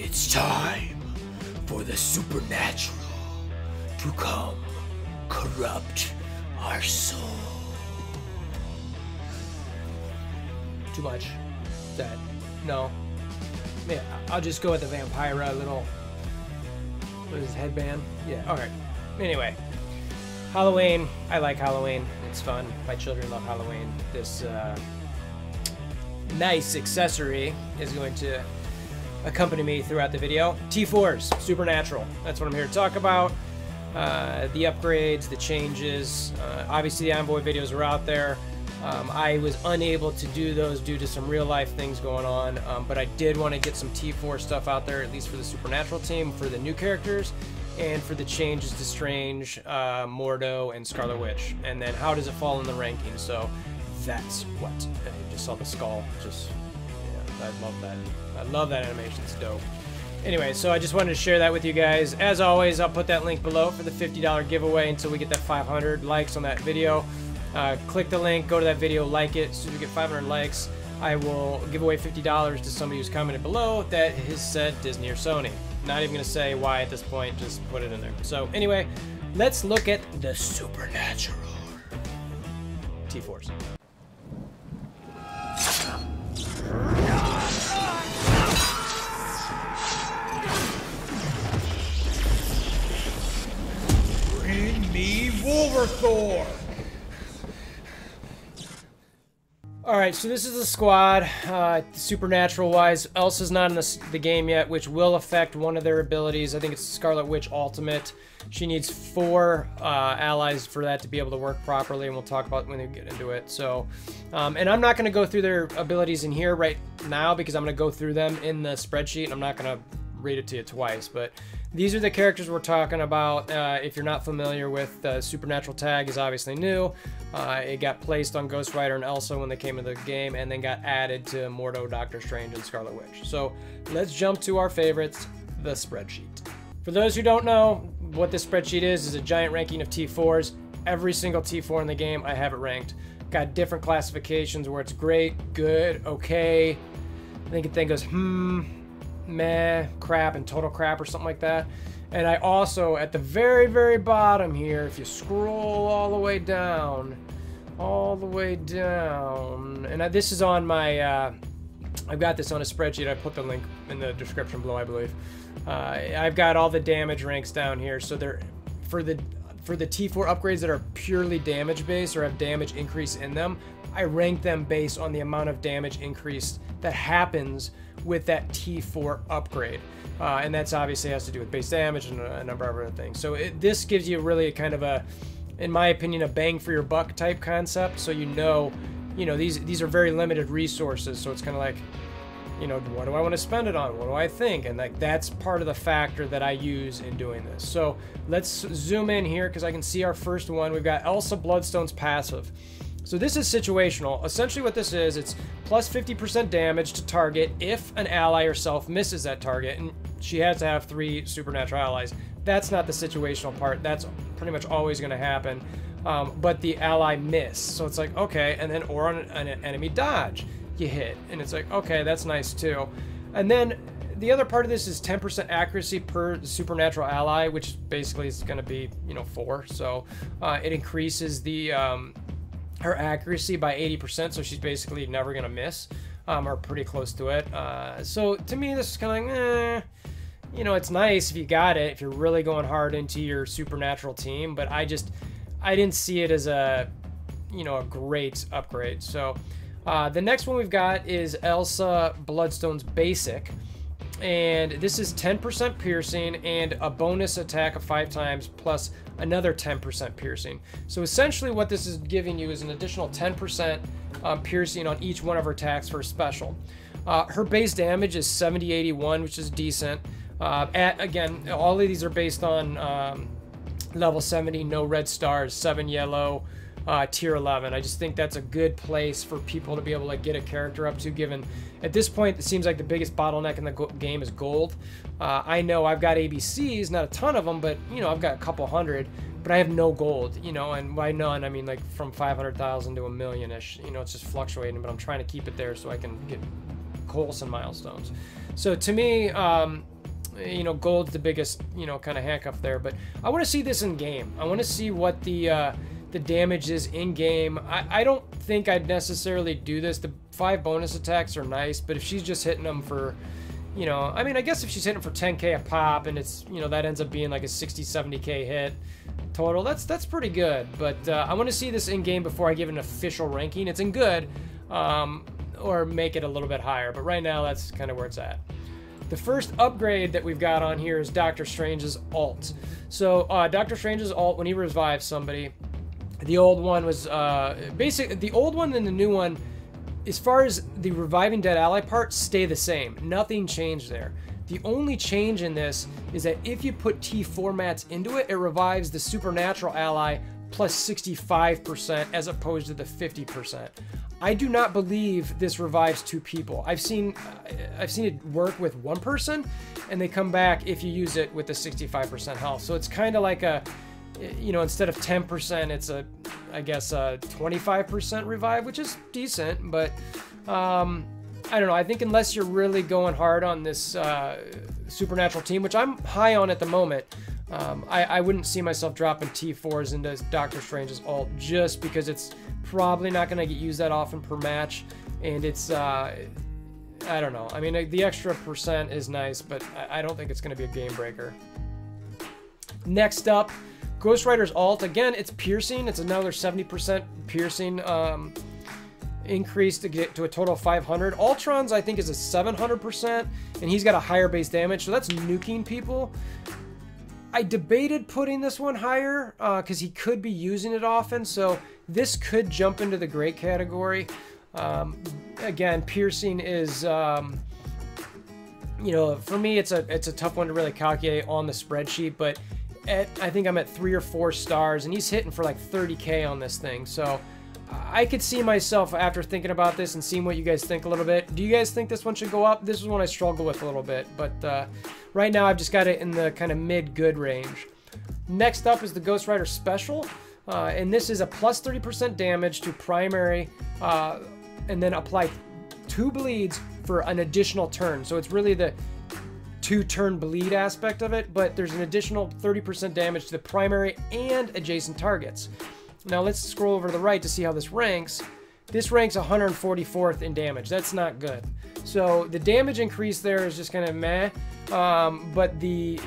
It's time for the supernatural to come corrupt our soul. Too much. That no. Yeah, I'll just go with the Vampira little. What is his headband? Yeah. All right. Anyway, Halloween. I like Halloween. It's fun. My children love Halloween. This nice accessory is going to accompany me throughout the video. T4s, Supernatural. That's what I'm here to talk about. The upgrades, the changes. Obviously, the Envoy videos are out there. I was unable to do those due to some real life things going on, but I did want to get some T4 stuff out there, at least for the Supernatural team, for the new characters, and for the changes to Strange, Mordo, and Scarlet Witch. And then how does it fall in the ranking? So that's what. You just saw the skull. Just, yeah, I love that. I love that animation. It's dope. Anyway, so I just wanted to share that with you guys. As always, I'll put that link below for the $50 giveaway until we get that 500 likes on that video. Click the link, go to that video, like it. As soon as we get 500 likes, I will give away $50 to somebody who's commented below that has said Disney or Sony. Not even going to say why at this point, just put it in there. So anyway, let's look at the Supernatural T4s. Bring me WolverThor! Alright, so this is the squad, Supernatural-wise. Elsa's not in the game yet, which will affect one of their abilities. I think it's Scarlet Witch Ultimate. She needs 4 allies for that to be able to work properly, and we'll talk about when we get into it. So, and I'm not going to go through their abilities in here right now, because I'm going to go through them in the spreadsheet, and I'm not going to read it to you twice, but these are the characters we're talking about. If you're not familiar with the Supernatural tag, is obviously new. It got placed on Ghost Rider and Elsa when they came into the game, and then got added to Mordo, Doctor Strange, and Scarlet Witch. So let's jump to our favorites, the spreadsheet. For those who don't know what this spreadsheet is a giant ranking of T4s. Every single T4 in the game, I have it ranked. Got different classifications where it's great, good, okay. I think it goes meh, crap, and total crap or something like that. And I also, at the very, very bottom here, if you scroll all the way down, and this is on my, I've got this on a spreadsheet. I put the link in the description below, I believe. I've got all the damage ranks down here. So they're, for the T4 upgrades that are purely damage based or have damage increase in them, I rank them based on the amount of damage increase that happens with that T4 upgrade. And that's obviously has to do with base damage and a number of other things. So this gives you really a kind of a, in my opinion, a bang for your buck type concept. So you know, these are very limited resources. So it's kind of like, what do I want to spend it on? What do I think? And like that's part of the factor that I use in doing this. So let's zoom in here because I can see our first one. We've got Elsa Bloodstone's passive. So this is situational. Essentially what this is, it's plus 50% damage to target if an ally herself misses that target, and she has to have 3 supernatural allies. That's not the situational part. That's pretty much always going to happen. But the ally miss. So it's like, okay, and then or on an enemy dodge, you hit. And it's like, okay, that's nice too. And then the other part of this is 10% accuracy per supernatural ally, which basically is going to be, 4. So it increases the her accuracy by 80%, so she's basically never gonna miss, or pretty close to it. So to me, this is kind of like, it's nice if you got it, if you're really going hard into your supernatural team, but I didn't see it as a, a great upgrade. So the next one we've got is Elsa Bloodstone's basic, and this is 10% piercing and a bonus attack of 5 times plus another 10% piercing. So essentially what this is giving you is an additional 10% piercing on each one of her attacks for a special. Her base damage is 70-81, which is decent. Again, all of these are based on level 70, no red stars, 7 yellow, tier 11. I just think that's a good place for people to be able to get a character up to, given at this point it seems like the biggest bottleneck in the game is gold. I know I've got ABCs, not a ton of them, but I've got a couple hundred, but I have no gold, and by none I mean like from 500,000 to 1 million-ish. It's just fluctuating, but I'm trying to keep it there so I can get Coulson milestones. So to me, you know, gold's the biggest, you know, kind of handcuff there. But I want to see this in game. I want to see what the damage is in game. I don't think I'd necessarily do this. The 5 bonus attacks are nice, but if she's just hitting them for, you know, I mean, I guess if she's hitting for 10k a pop and it's, you know, that ends up being like a 60-70k hit total, that's pretty good. But I want to see this in game before I give it an official ranking. It's in good, or make it a little bit higher, but right now that's kind of where it's at. The first upgrade that we've got on here is Doctor Strange's ult. So Doctor Strange's ult, when he revives somebody, the old one was basically the old one and the new one, as far as the reviving dead ally part, stay the same. Nothing changed there. The only change in this is that if you put T4 mats into it, it revives the SuperNatural ally plus 65% as opposed to the 50%. I do not believe this revives 2 people. I've seen it work with 1 person, and they come back if you use it with the 65% health. So it's kind of like a, you know, instead of 10%, it's a, I guess, a 25% revive, which is decent, but I don't know. I think unless you're really going hard on this SuperNatural team, which I'm high on at the moment, I wouldn't see myself dropping T4s into Doctor Strange's ult, just because it's probably not going to get used that often per match, and it's, I don't know. I mean, the extra percent is nice, but I don't think it's going to be a game breaker. Next up, Ghost Rider's ult. Again, it's piercing. It's another 70% piercing increase to get to a total of 500. Ultron's, I think, is a 700%, and he's got a higher base damage, so that's nuking people. I debated putting this one higher because he could be using it often, so this could jump into the great category. Again, piercing is, you know, for me, it's a tough one to really calculate on the spreadsheet, but I think I'm at 3 or 4 stars, and he's hitting for like 30k on this thing, so I could see myself, after thinking about this and seeing what you guys think a little bit. Do you guys think this one should go up? This is one I struggle with a little bit, but right now I've just got it in the kind of mid-good range. Next up is the Ghost Rider Special, and this is a plus 30% damage to primary, and then apply 2 bleeds for an additional turn. So it's really the 2-turn bleed aspect of it, but there's an additional 30% damage to the primary and adjacent targets. Now let's scroll over to the right to see how this ranks. This ranks 144th in damage. That's not good. So the damage increase there is just kind of meh. But the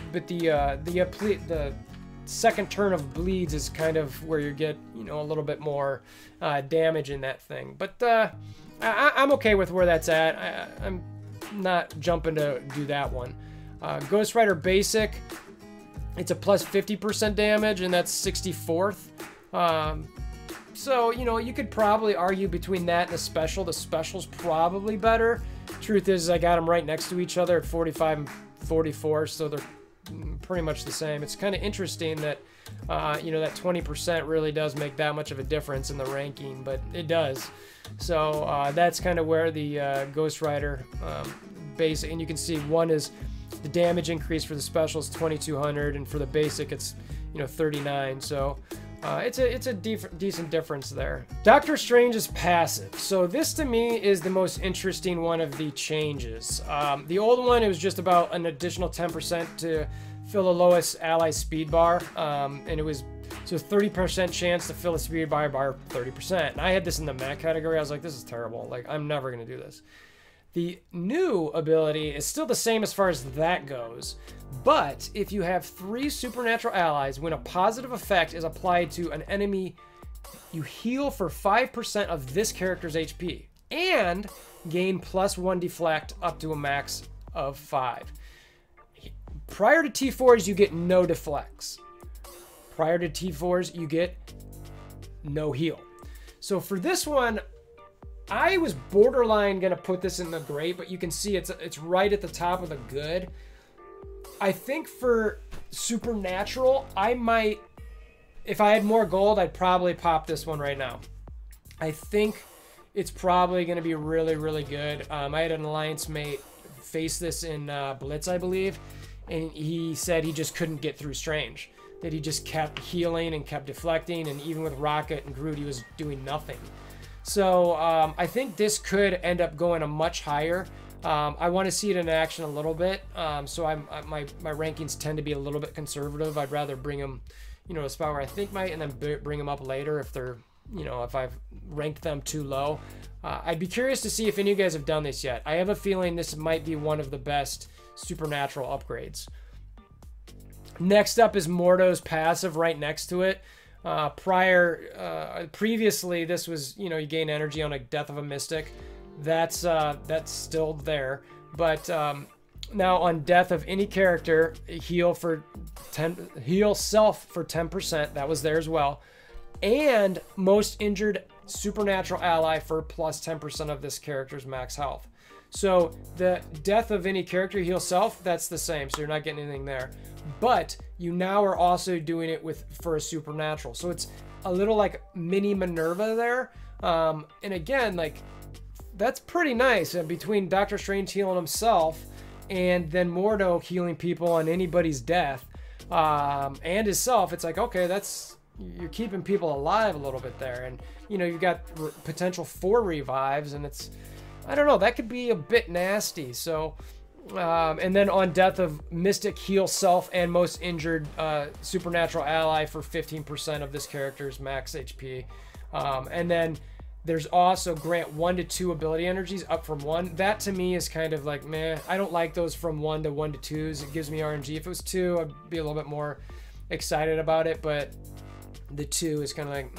second turn of bleeds is kind of where you get, you know, a little bit more damage in that thing. But I'm okay with where that's at. I'm not jumping to do that one. Ghost Rider Basic, it's a plus 50% damage, and that's 64th. So, you know, you could probably argue between that and the special. The special's probably better. Truth is, I got them right next to each other at 45 and 44, so they're pretty much the same. It's kind of interesting that, you know, that 20% really does make that much of a difference in the ranking, but it does. So that's kind of where the Ghost Rider basic, and you can see one is the damage increase for the special is 2200, and for the basic it's, you know, 39. So it's a decent difference there. Doctor Strange's passive. So this to me is the most interesting one of the changes. The old one, it was just about an additional 10% to fill the lowest ally speed bar, and it was so 30% chance to fill a speed bar by 30%. And I had this in the Mac category. I was like, this is terrible. Like, I'm never gonna do this. The new ability is still the same as far as that goes, but if you have 3 SuperNatural allies, when a positive effect is applied to an enemy, you heal for 5% of this character's HP and gain +1 deflect up to a max of 5. Prior to T4s, you get no deflects. Prior to T4s, you get no heal. So for this one, I was borderline gonna put this in the great, but you can see it's right at the top of the good. I think for SuperNatural, I might, if I had more gold, I'd probably pop this one right now. I think it's probably gonna be really, really good. I had an alliance mate face this in Blitz, I believe, and he said he just couldn't get through Strange. That he just kept healing and kept deflecting, and even with Rocket and Groot, he was doing nothing. So I think this could end up going a much higher. I want to see it in action a little bit. So my rankings tend to be a little bit conservative. I'd rather bring them, you know, a spot where I think might, and then bring them up later if they're, you know, if I've ranked them too low. I'd be curious to see if any of you guys have done this yet. I have a feeling this might be one of the best supernatural upgrades. Next up is Mortos Passive right next to it. Previously, this was, you know, you gain energy on a Death of a Mystic. That's still there. But now on death of any character, heal self for 10%. That was there as well. And most injured supernatural ally for plus 10% of this character's max health. So the death of any character, heal self, that's the same. So you're not getting anything there. But you now are also doing it for a supernatural. So it's a little like mini Minerva there. And again, like, that's pretty nice. Between Doctor Strange healing himself and then Mordo healing people on anybody's death and himself, it's like, okay, you're keeping people alive a little bit there. And, you know, you've got potential 4 revives, and it's, I don't know, that could be a bit nasty. So, and then on death of Mystic, heal self and most injured supernatural ally for 15% of this character's max HP. And then there's also grant 1 to 2 ability energies up from 1. That to me is kind of like, meh. I don't like those from 1 to 1 to 2s. It gives me RNG. If it was 2, I'd be a little bit more excited about it. But the 2 is kind of like,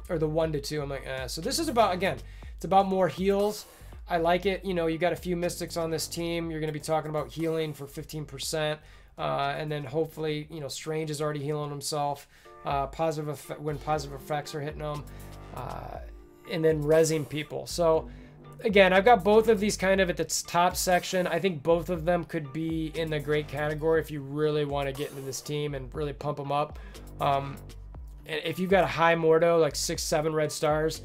or the 1 to 2, I'm like, eh. So this is about, again, it's about more heals. I like it. You know, you got a few Mystics on this team. You're going to be talking about healing for 15%. And then hopefully, you know, Strange is already healing himself. When positive effects are hitting him. And then rezzing people. So again, I've got both of these kind of at the top section. I think both of them could be in the great category if you really want to get into this team and really pump them up. And if you've got a high Mordo, like 6-7 red stars,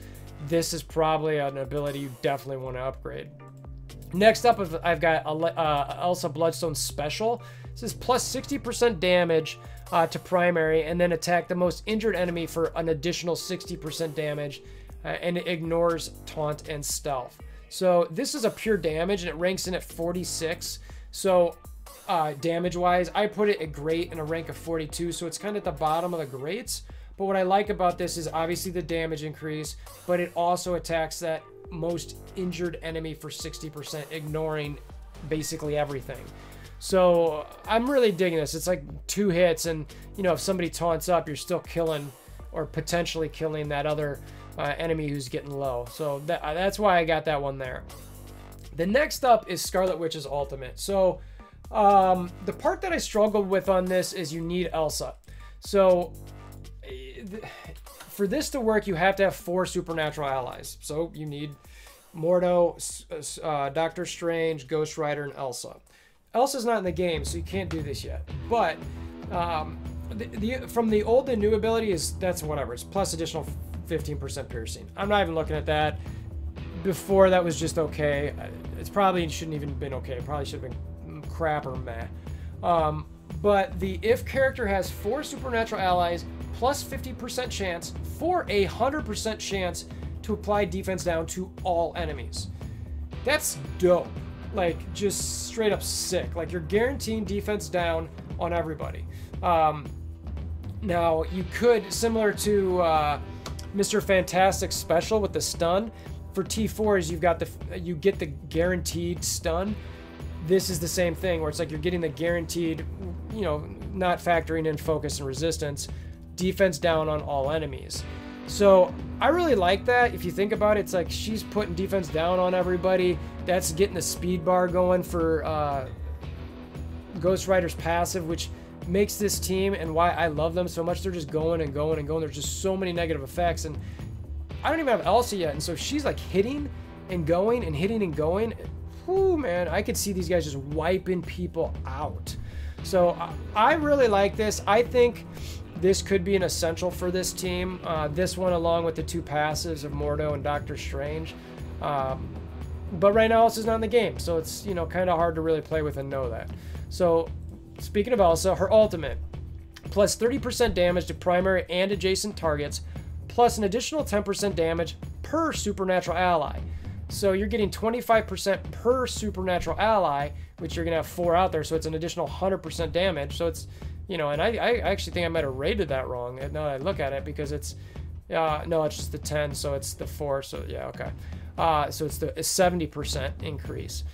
this is probably an ability you definitely want to upgrade. Next up, I've got Elsa Bloodstone Special. This is plus 60% damage to primary, and then attack the most injured enemy for an additional 60% damage. And it ignores taunt and stealth. So this is a pure damage, and it ranks in at 46. So damage wise, I put it at great in a rank of 42, so it's kind of at the bottom of the greats. But what I like about this is obviously the damage increase, but it also attacks that most injured enemy for 60%, ignoring basically everything. So I'm really digging this. It's like 2 hits, and you know, if somebody taunts up, you're still killing or potentially killing that other enemy who's getting low. So that's why I got that one there. The next up is Scarlet Witch's ultimate. So the part that I struggled with on this is you need Elsa. So for this to work, you have to have 4 supernatural allies. So you need Mordo, Doctor Strange, Ghost Rider, and Elsa. Elsa's not in the game, so you can't do this yet. But from the old to new ability that's whatever. It's plus additional 15% piercing. I'm not even looking at that. Before that was just okay. It's probably shouldn't even been okay. It probably should have been crap or meh. But the if character has 4 supernatural allies plus 50% chance for a 100% chance to apply defense down to all enemies. That's dope. Like, just straight up sick. Like, you're guaranteeing defense down on everybody. Now you could, similar to Mr. Fantastic special with the stun, for T4s you get the guaranteed stun. This is the same thing where it's like you're getting the guaranteed, you know, not factoring in focus and resistance, defense down on all enemies. So I really like that. If you think about it, it's like she's putting defense down on everybody. That's getting the speed bar going for Ghost Rider's passive, which makes this team and why I love them so much. They're just going and going and going. There's just so many negative effects, and I don't even have Elsa yet, and so she's like hitting and going and hitting and going. Whew, man, I could see these guys just wiping people out. So I really like this. I think this could be an essential for this team. This one along with the 2 passives of Mordo and Doctor Strange. But right now Elsa's not in the game, so it's, you know, kind of hard to really play with and know that. So speaking of Elsa, her ultimate, plus 30% damage to primary and adjacent targets, plus an additional 10% damage per supernatural ally. So you're getting 25% per supernatural ally, which you're going to have 4 out there. So it's an additional 100% damage. So it's, you know, and I actually think I might have rated that wrong now that I look at it, because it's, no, it's just the 10. So it's the 4. So yeah, okay. So it's the 70% increase,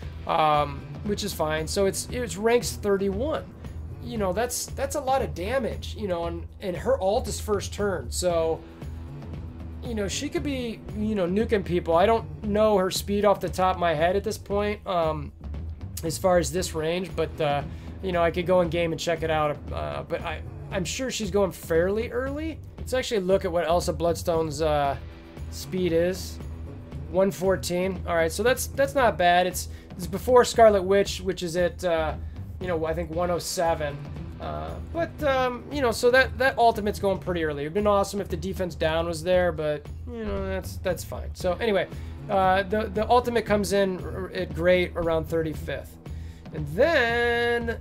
which is fine. So it's ranks 31. You know, that's a lot of damage, you know, and her ult is first turn. So, you know, she could be, you know, nuking people. I don't know her speed off the top of my head at this point, as far as this range, but, you know, I could go in game and check it out. But I'm sure she's going fairly early. Let's actually look at what Elsa Bloodstone's speed is. 114. All right, so that's not bad. It's before Scarlet Witch, which is at you know, I think 107. But you know, so that ultimate's going pretty early. It'd been awesome if the defense down was there, but you know, that's fine. So anyway, the ultimate comes in at great around 35th, and then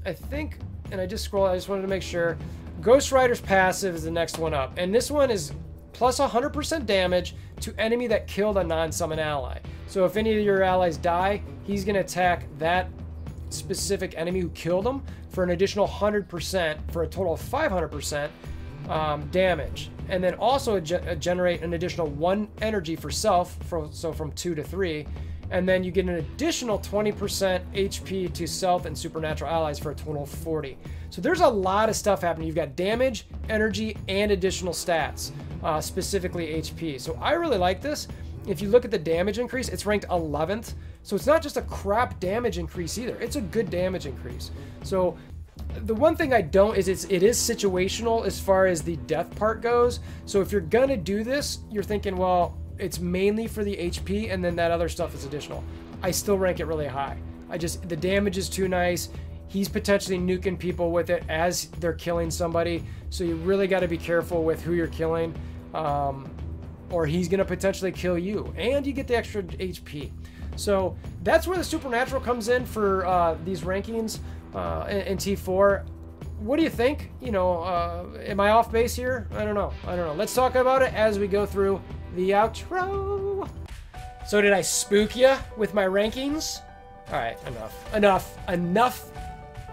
I think, and I just wanted to make sure, Ghost Rider's passive is the next one up, and this one is plus 100% damage to enemy that killed a non-summon ally. So if any of your allies die, he's going to attack that specific enemy who killed him for an additional 100%, for a total of 500% damage. And then also generate an additional 1 energy for self, so from 2 to 3. And then you get an additional 20% HP to self and supernatural allies for a total of 40. So there's a lot of stuff happening. You've got damage, energy, and additional stats, specifically HP. So I really like this. If you look at the damage increase, it's ranked 11th. So it's not just a crap damage increase either. It's a good damage increase. So the one thing I don't is it is situational as far as the death part goes. So if you're going to do this, you're thinking, well, it's mainly for the HP, and then that other stuff is additional. I still rank it really high. The damage is too nice. He's potentially nuking people with it as they're killing somebody. So you really got to be careful with who you're killing, or he's going to potentially kill you, and you get the extra HP. So that's where the supernatural comes in for these rankings in T4. What do you think? You know, am I off base here? I don't know. Let's talk about it as we go through the outro. So did I spook you with my rankings? All right, enough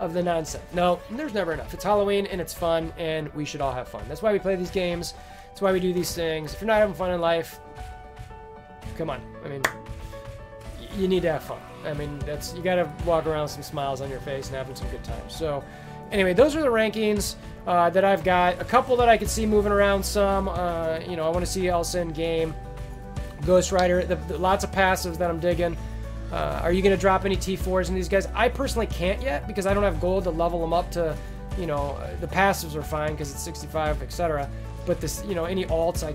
of the nonsense. No, there's never enough. It's Halloween and it's fun, and we should all have fun. That's why we play these games. That's why we do these things. If you're not having fun in life, come on. I mean, you need to have fun. I mean, you got to walk around with some smiles on your face and having some good times. So anyway, those are the rankings that I've got. A couple that I could see moving around some. You know, I want to see Elsa in game. Ghost Rider, lots of passives that I'm digging. Are you going to drop any T4s in these guys? I personally can't yet because I don't have gold to level them up to, you know, the passives are fine because it's 65, etc. But this, you know, any alts, I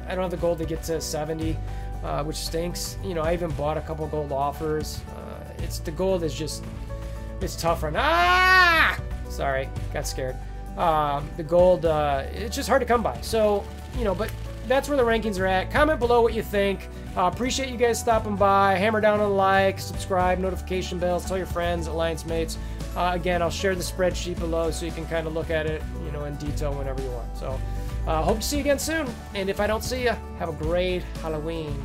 don't have the gold to get to 70, which stinks. You know, I even bought a couple gold offers. The gold is just, it's tough right now. Ah! Sorry, got scared. The gold, it's just hard to come by. So, you know, but that's where the rankings are at. Comment below what you think. Appreciate you guys stopping by. Hammer down on the like, subscribe, notification bells, tell your friends, alliance mates. Again, I'll share the spreadsheet below so you can kind of look at it, you know, in detail whenever you want. So, hope to see you again soon. And if I don't see you, have a great Halloween.